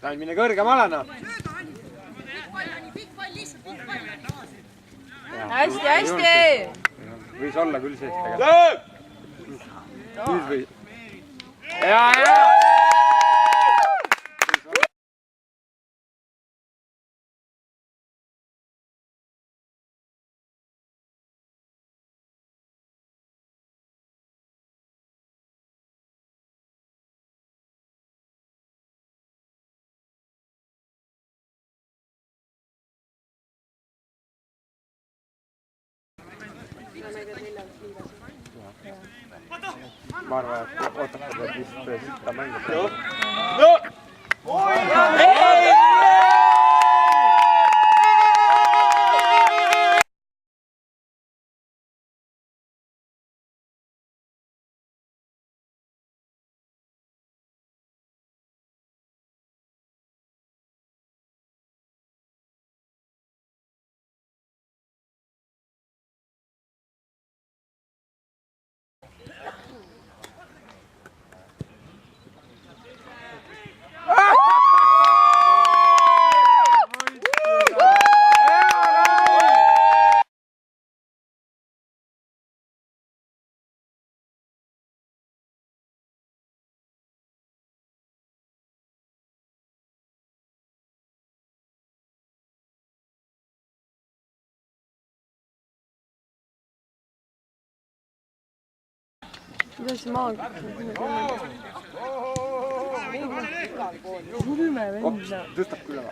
Sain mine kõrgemale, noh. Hästi, hästi! Võis olla küll sees tegelikult. Nüüd või... Hea! Ma arvan, et ootab, et vist ta mängib. No! Kuidas see maaga? Surme venda. Tõstab küll ära.